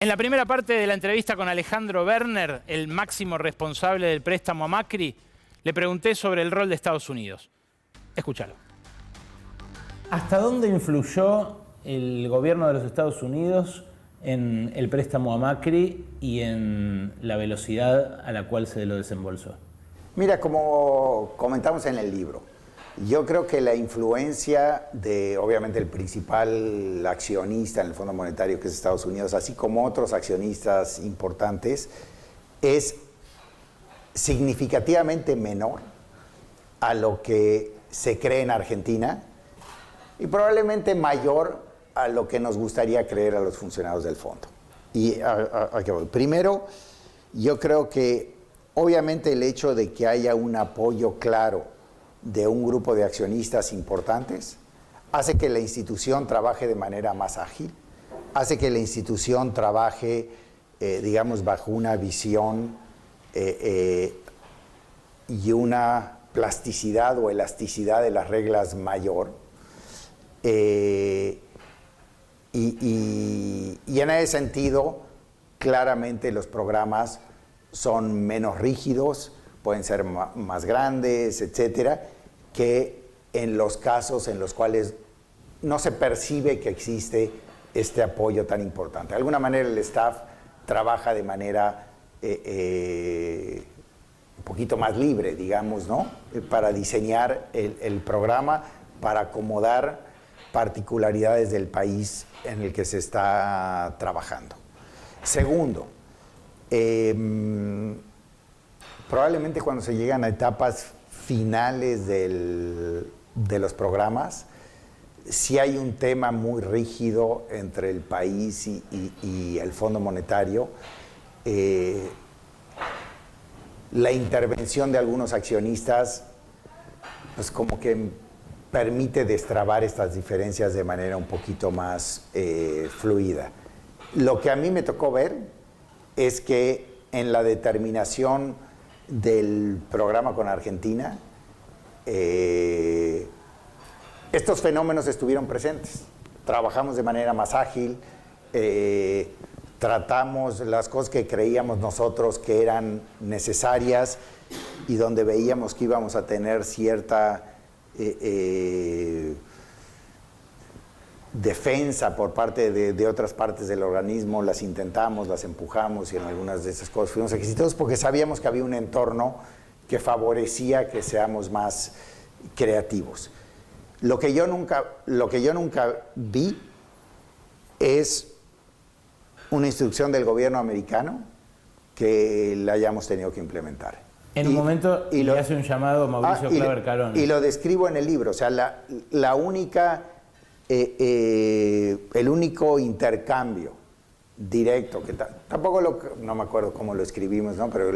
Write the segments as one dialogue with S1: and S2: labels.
S1: En la primera parte de la entrevista con Alejandro Werner, el máximo responsable del préstamo a Macri, le pregunté sobre el rol de Estados Unidos. Escúchalo. ¿Hasta dónde influyó el gobierno de los Estados Unidos en el préstamo a Macri y en la velocidad a la cual se lo desembolsó?
S2: Mira, como comentamos en el libro, yo creo que la influencia de, obviamente, el principal accionista en el Fondo Monetario, que es Estados Unidos, así como otros accionistas importantes, es significativamente menor a lo que se cree en Argentina y probablemente mayor a lo que nos gustaría creer a los funcionarios del fondo. Y a qué voy. Primero, yo creo que obviamente el hecho de que haya un apoyo claro de un grupo de accionistas importantes hace que la institución trabaje de manera más ágil, hace que la institución trabaje, digamos, bajo una visión y una plasticidad o elasticidad de las reglas mayor. Y en ese sentido, claramente los programas son menos rígidos, pueden ser más grandes, etcétera, que en los casos en los cuales no se percibe que existe este apoyo tan importante. De alguna manera el staff trabaja de manera un poquito más libre, digamos, ¿no? Para diseñar el programa, para acomodar particularidades del país en el que se está trabajando. Segundo, probablemente cuando se llegan a etapas finales de los programas, sí hay un tema muy rígido entre el país y el Fondo Monetario. La intervención de algunos accionistas, pues como que permite destrabar estas diferencias de manera un poquito más fluida. Lo que a mí me tocó ver es que en la determinación del programa con Argentina, estos fenómenos estuvieron presentes. Trabajamos de manera más ágil, tratamos las cosas que creíamos nosotros que eran necesarias y donde veíamos que íbamos a tener cierta defensa por parte de otras partes del organismo, las intentamos, las empujamos y en algunas de esas cosas fuimos exitosos porque sabíamos que había un entorno que favorecía que seamos más creativos. Lo que yo nunca vi es una instrucción del gobierno americano que la hayamos tenido que implementar.
S1: En un momento le hace un llamado Mauricio Claver Carón.
S2: Y lo describo en el libro, o sea, la única... el único intercambio directo, que tampoco no me acuerdo cómo lo escribimos, ¿no? Pero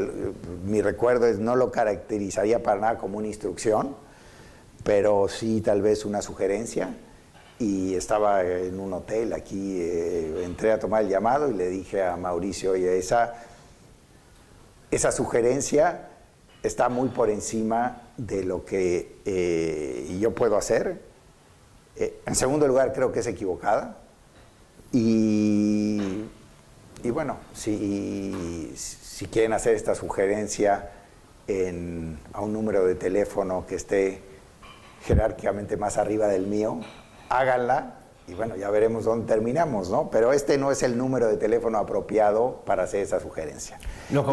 S2: mi recuerdo es no lo caracterizaría para nada como una instrucción, pero sí tal vez una sugerencia. Y estaba en un hotel aquí, entré a tomar el llamado y le dije a Mauricio, oye, esa sugerencia está muy por encima de lo que yo puedo hacer. En segundo lugar, creo que es equivocada. Y bueno, si quieren hacer esta sugerencia a un número de teléfono que esté jerárquicamente más arriba del mío, háganla y bueno, ya veremos dónde terminamos, ¿no? Pero este no es el número de teléfono apropiado para hacer esa sugerencia. Y lo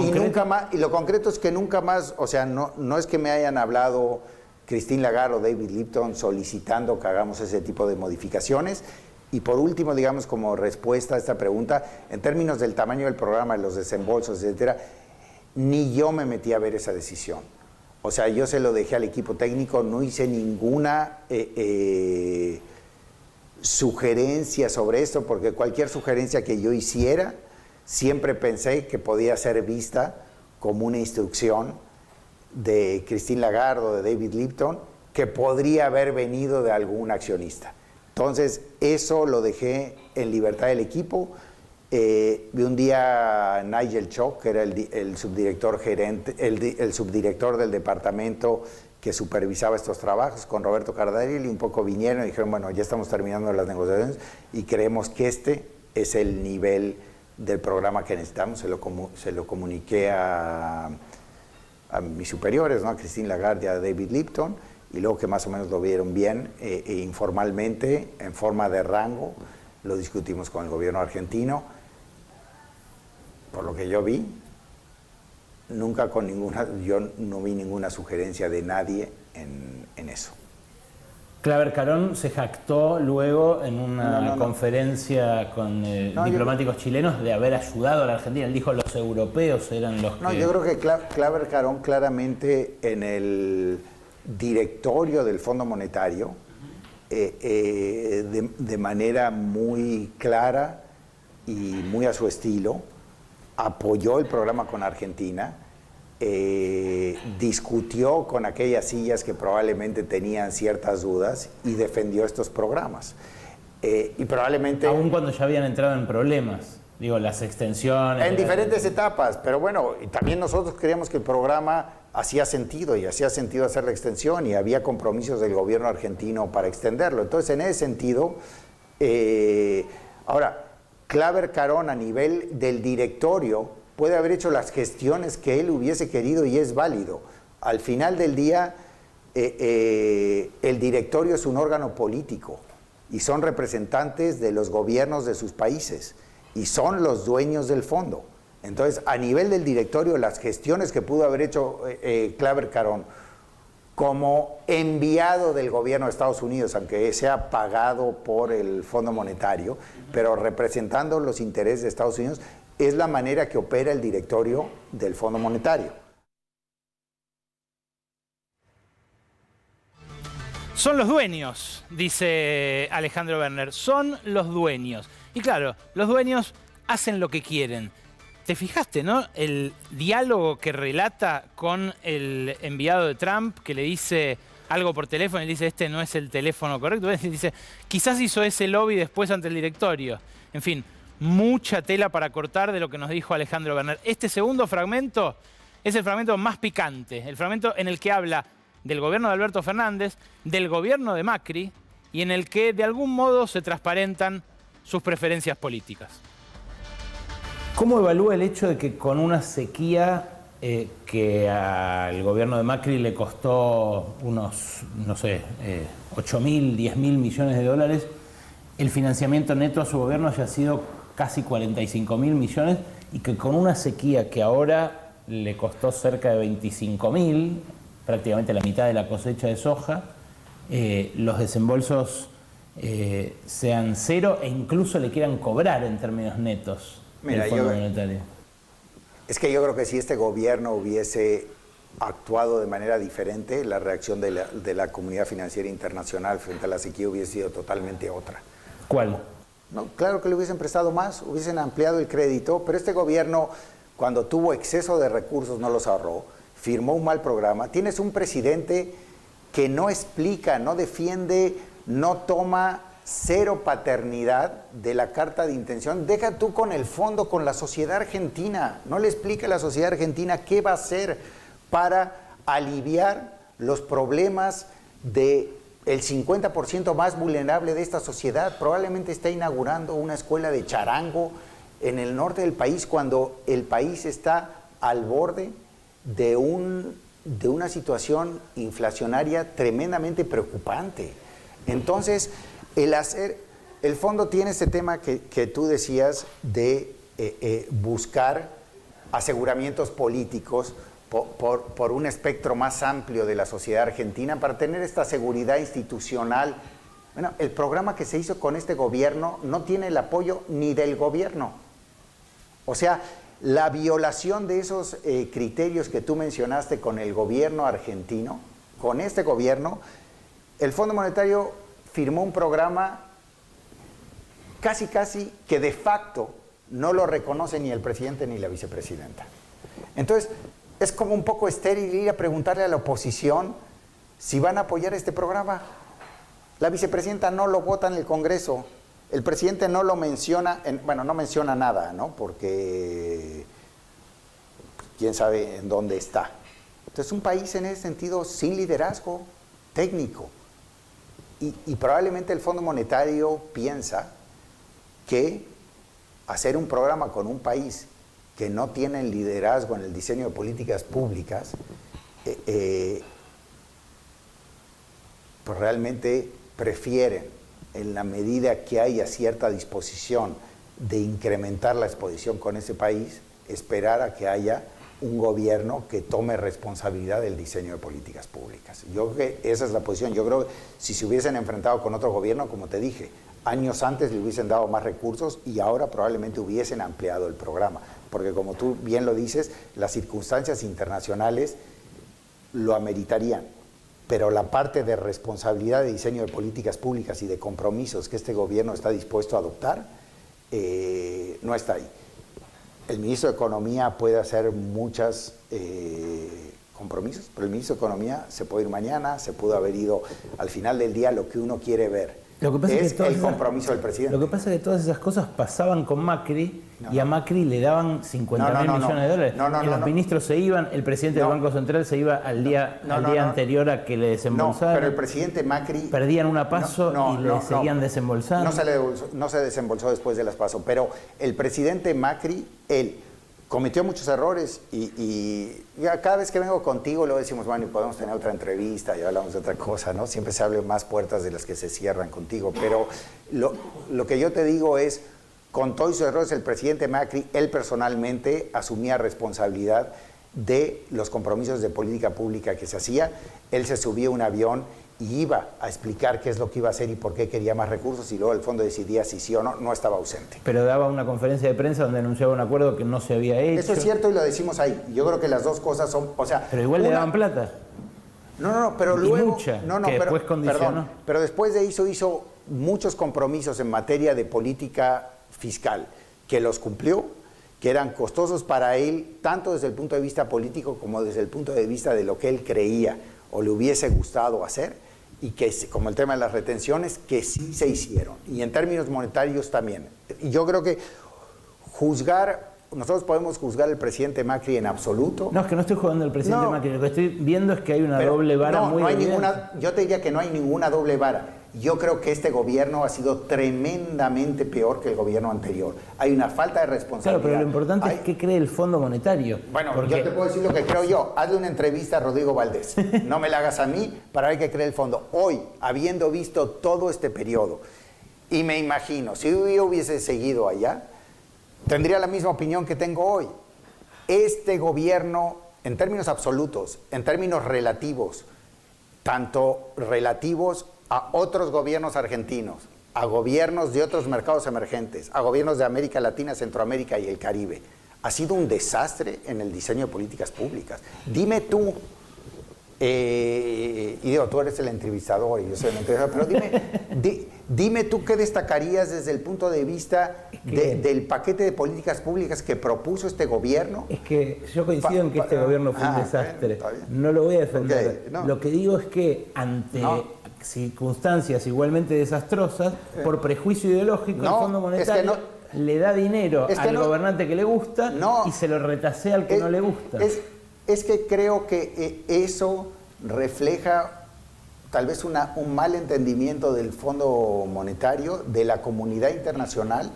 S2: concreto es que nunca más, o sea, no es que me hayan hablado Christine Lagarde o David Lipton solicitando que hagamos ese tipo de modificaciones. Y por último, digamos, como respuesta a esta pregunta, en términos del tamaño del programa, de los desembolsos, etcétera, ni yo me metí a ver esa decisión. O sea, yo se lo dejé al equipo técnico, no hice ninguna sugerencia sobre esto, porque cualquier sugerencia que yo hiciera, siempre pensé que podía ser vista como una instrucción de Christine Lagarde o de David Lipton, que podría haber venido de algún accionista. Entonces, eso lo dejé en libertad del equipo. Vi un día Nigel Chock, que era el subdirector gerente, el subdirector del departamento que supervisaba estos trabajos, con Roberto Cardarelli, un poco vinieron y dijeron, bueno, ya estamos terminando las negociaciones y creemos que este es el nivel del programa que necesitamos, se lo comuniqué a mis superiores, ¿no? A Christine Lagarde y a David Lipton, y luego que más o menos lo vieron bien, informalmente, en forma de rango, lo discutimos con el gobierno argentino. Por lo que yo vi, yo no vi ninguna sugerencia de nadie en eso.
S1: Claver Carón se jactó luego en una conferencia con diplomáticos chilenos de haber ayudado a la Argentina. Él dijo los europeos eran los que...
S2: No, yo creo que Claver Carón claramente en el directorio del Fondo Monetario, de manera muy clara y muy a su estilo, apoyó el programa con Argentina, discutió con aquellas sillas que probablemente tenían ciertas dudas y defendió estos programas. Y probablemente...
S1: Aún cuando ya habían entrado en problemas, digo, las extensiones...
S2: En diferentes etapas, pero bueno, y también nosotros creíamos que el programa hacía sentido y hacía sentido hacer la extensión y había compromisos del gobierno argentino para extenderlo. Entonces, en ese sentido, ahora, Claver Carón a nivel del directorio puede haber hecho las gestiones que él hubiese querido y es válido. Al final del día, el directorio es un órgano político y son representantes de los gobiernos de sus países y son los dueños del fondo. Entonces, a nivel del directorio, las gestiones que pudo haber hecho Claver Carón como enviado del gobierno de Estados Unidos, aunque sea pagado por el Fondo Monetario, pero representando los intereses de Estados Unidos, es la manera que opera el directorio del Fondo Monetario.
S1: Son los dueños, dice Alejandro Werner, son los dueños. Y claro, los dueños hacen lo que quieren. ¿Te fijaste, no? El diálogo que relata con el enviado de Trump, que le dice algo por teléfono y le dice, este no es el teléfono correcto. Dice, quizás hizo ese lobby después ante el directorio. En fin, mucha tela para cortar de lo que nos dijo Alejandro Werner. Este segundo fragmento es el fragmento más picante, el fragmento en el que habla del gobierno de Alberto Fernández, del gobierno de Macri, y en el que de algún modo se transparentan sus preferencias políticas. ¿Cómo evalúa el hecho de que con una sequía que al gobierno de Macri le costó unos, no sé, 8.000, 10.000 millones de dólares, el financiamiento neto a su gobierno haya sido casi 45.000 millones y que con una sequía que ahora le costó cerca de 25.000, prácticamente la mitad de la cosecha de soja, los desembolsos sean cero e incluso le quieran cobrar en términos netos?
S2: Mira, es que yo creo que si este gobierno hubiese actuado de manera diferente, la reacción de la comunidad financiera internacional frente a la sequía hubiese sido totalmente otra.
S1: ¿Cuál?
S2: No, claro que le hubiesen prestado más, hubiesen ampliado el crédito, pero este gobierno, cuando tuvo exceso de recursos, no los ahorró, firmó un mal programa. Tienes un presidente que no explica, no defiende, no toma cero paternidad de la carta de intención. Deja tú con el fondo, con la sociedad argentina. No le explica a la sociedad argentina qué va a hacer para aliviar los problemas del 50% más vulnerable de esta sociedad. Probablemente está inaugurando una escuela de charango en el norte del país cuando el país está al borde de una situación inflacionaria tremendamente preocupante. Entonces, el fondo tiene ese tema que tú decías de buscar aseguramientos políticos por un espectro más amplio de la sociedad argentina para tener esta seguridad institucional. Bueno, el programa que se hizo con este gobierno no tiene el apoyo ni del gobierno. O sea, la violación de esos criterios que tú mencionaste con el gobierno argentino, con este gobierno, el Fondo Monetario firmó un programa casi que de facto no lo reconoce ni el presidente ni la vicepresidenta. Entonces, es como un poco estéril ir a preguntarle a la oposición si van a apoyar este programa. La vicepresidenta no lo vota en el Congreso, el presidente no lo menciona, no menciona nada, ¿no? Porque quién sabe en dónde está. Entonces, un país en ese sentido sin liderazgo técnico. Y probablemente el Fondo Monetario piensa que hacer un programa con un país que no tiene liderazgo en el diseño de políticas públicas, pues realmente prefieren, en la medida que haya cierta disposición de incrementar la exposición con ese país, esperar a que haya un gobierno que tome responsabilidad del diseño de políticas públicas. Yo creo que esa es la posición. Yo creo que si se hubiesen enfrentado con otro gobierno, como te dije, años antes le hubiesen dado más recursos y ahora probablemente hubiesen ampliado el programa. Porque como tú bien lo dices, las circunstancias internacionales lo ameritarían. Pero la parte de responsabilidad de diseño de políticas públicas y de compromisos que este gobierno está dispuesto a adoptar, no está ahí. El ministro de Economía puede hacer muchos compromisos, pero el ministro de Economía se puede ir mañana, se pudo haber ido al final del día. Lo que uno quiere ver es el compromiso del presidente.
S1: Lo que pasa es que todas esas cosas pasaban con Macri y a Macri le daban 50.000 millones de dólares. Los ministros se iban, el presidente del Banco Central se iba al día anterior a que le desembolsaran.
S2: Pero el presidente Macri...
S1: Perdían una PASO y le seguían desembolsando.
S2: No se desembolsó después de las PASO, pero el presidente Macri, él cometió muchos errores y cada vez que vengo contigo luego decimos, bueno, y podemos tener otra entrevista y hablamos de otra cosa, ¿no? Siempre se abren más puertas de las que se cierran contigo, pero lo que yo te digo es, con todos sus errores, el presidente Macri, él personalmente asumía responsabilidad de los compromisos de política pública que se hacía. Él se subía a un avión y iba a explicar qué es lo que iba a hacer y por qué quería más recursos, y luego el fondo decidía si sí o no, no estaba ausente.
S1: Pero daba una conferencia de prensa donde anunciaba un acuerdo que no se había hecho.
S2: Eso es cierto y lo decimos ahí. Yo creo que las dos cosas son, o sea...
S1: Pero igual le daban plata.
S2: No, pero luego...
S1: Después condicionó.
S2: Pero después de eso hizo muchos compromisos en materia de política fiscal, que los cumplió, que eran costosos para él, tanto desde el punto de vista político como desde el punto de vista de lo que él creía o le hubiese gustado hacer, y que, como el tema de las retenciones, que sí se hicieron. Y en términos monetarios también. Y yo creo que nosotros podemos juzgar al presidente Macri en absoluto.
S1: No, es que no estoy jugando al presidente Macri, lo que estoy viendo es que hay una doble vara muy evidente.
S2: Yo te diría que no hay ninguna doble vara. Yo creo que este gobierno ha sido tremendamente peor que el gobierno anterior. Hay una falta de responsabilidad.
S1: Claro, pero lo importante es qué cree el Fondo Monetario.
S2: Bueno, yo te puedo decir lo que creo yo. Hazle una entrevista a Rodrigo Valdés. No me la hagas a mí para ver qué cree el Fondo. Hoy, habiendo visto todo este periodo, y me imagino, si yo hubiese seguido allá, tendría la misma opinión que tengo hoy. Este gobierno, en términos absolutos, en términos relativos, tanto relativos a otros gobiernos argentinos, a gobiernos de otros mercados emergentes, a gobiernos de América Latina, Centroamérica y el Caribe, ha sido un desastre en el diseño de políticas públicas. Dime tú, y digo, tú eres el entrevistador y yo soy el entrevistador, pero dime tú qué destacarías desde el punto de vista del paquete de políticas públicas que propuso este gobierno.
S1: Es que yo coincido en que este gobierno fue un desastre. No lo voy a defender. Okay, Lo que digo es que ante circunstancias igualmente desastrosas, por prejuicio ideológico, el Fondo Monetario le da dinero al gobernante que le gusta y se lo retasea al que no le gusta.
S2: Es que creo que eso refleja tal vez un mal entendimiento del Fondo Monetario, de la comunidad internacional,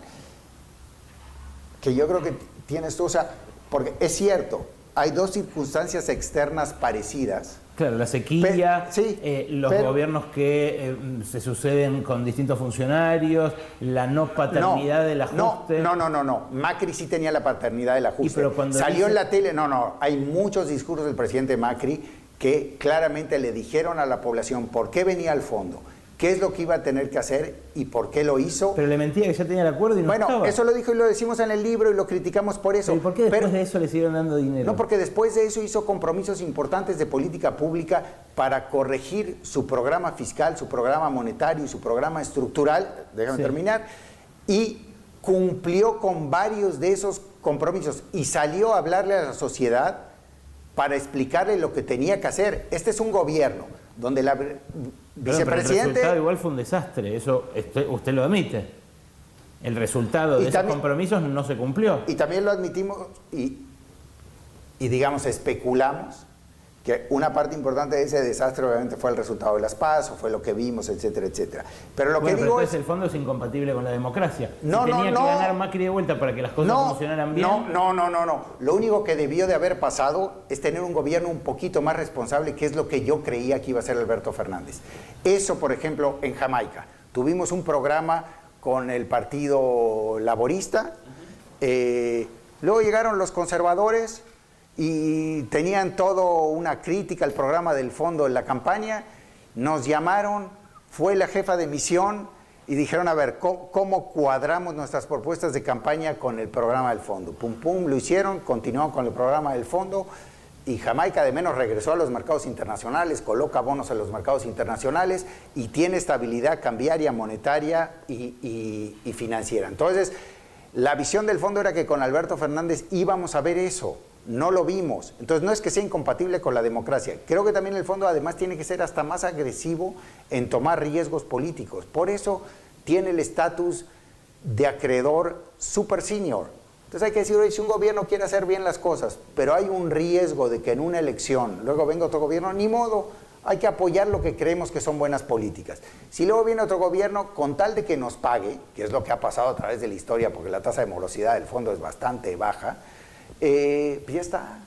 S2: que yo creo que tienes tú, o sea, porque es cierto, hay dos circunstancias externas parecidas.
S1: Claro, la sequía, los gobiernos que se suceden con distintos funcionarios, la no paternidad del ajuste.
S2: No. Macri sí tenía la paternidad del ajuste. Salió en la tele, hay muchos discursos del presidente Macri que claramente le dijeron a la población por qué venía al fondo, qué es lo que iba a tener que hacer y por qué lo hizo.
S1: Pero le mentía que ya tenía el acuerdo y no estaba.
S2: Bueno, eso lo dijo y lo decimos en el libro y lo criticamos por eso.
S1: ¿Y por qué después de eso le siguieron dando dinero?
S2: No, porque después de eso hizo compromisos importantes de política pública para corregir su programa fiscal, su programa monetario y su programa estructural, déjame terminar, y cumplió con varios de esos compromisos y salió a hablarle a la sociedad para explicarle lo que tenía que hacer. Este es un gobierno donde la vicepresidente...
S1: Pero el resultado igual fue un desastre, eso usted lo admite. El resultado de esos compromisos no se cumplió.
S2: Y también lo admitimos y digamos, especulamos que una parte importante de ese desastre obviamente fue el resultado de las PASO, fue lo que vimos, etcétera, etcétera. Pero lo que digo
S1: es... el fondo es incompatible con la democracia.
S2: No,
S1: si tenía que ganar Macri de vuelta para que las cosas funcionaran bien...
S2: No. Lo único que debió de haber pasado es tener un gobierno un poquito más responsable, que es lo que yo creía que iba a ser Alberto Fernández. Eso, por ejemplo, en Jamaica. Tuvimos un programa con el Partido Laborista, luego llegaron los conservadores y tenían todo una crítica al programa del fondo en la campaña, nos llamaron, fue la jefa de misión y dijeron, a ver, ¿cómo cuadramos nuestras propuestas de campaña con el programa del fondo? Pum, pum, lo hicieron, continuaron con el programa del fondo y Jamaica de menos regresó a los mercados internacionales, coloca bonos en los mercados internacionales y tiene estabilidad cambiaria, monetaria y financiera. Entonces, la visión del fondo era que con Alberto Fernández íbamos a ver eso. No lo vimos. Entonces no es que sea incompatible con la democracia. Creo que también el fondo además tiene que ser hasta más agresivo en tomar riesgos políticos. Por eso tiene el estatus de acreedor super senior. Entonces hay que decir, oye, si un gobierno quiere hacer bien las cosas, pero hay un riesgo de que en una elección luego venga otro gobierno, ni modo, hay que apoyar lo que creemos que son buenas políticas. Si luego viene otro gobierno, con tal de que nos pague, que es lo que ha pasado a través de la historia, porque la tasa de morosidad del fondo es bastante baja, pues ya está,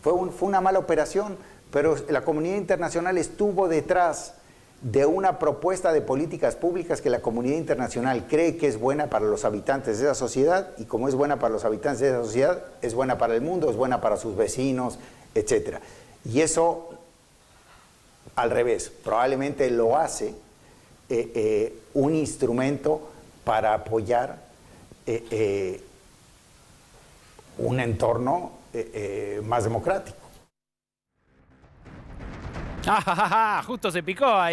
S2: fue una mala operación, pero la comunidad internacional estuvo detrás de una propuesta de políticas públicas que la comunidad internacional cree que es buena para los habitantes de esa sociedad, y como es buena para los habitantes de esa sociedad, es buena para el mundo, es buena para sus vecinos, etc. Y eso, al revés, probablemente lo hace un instrumento para apoyar un entorno más democrático.
S1: Justo se picó ahí.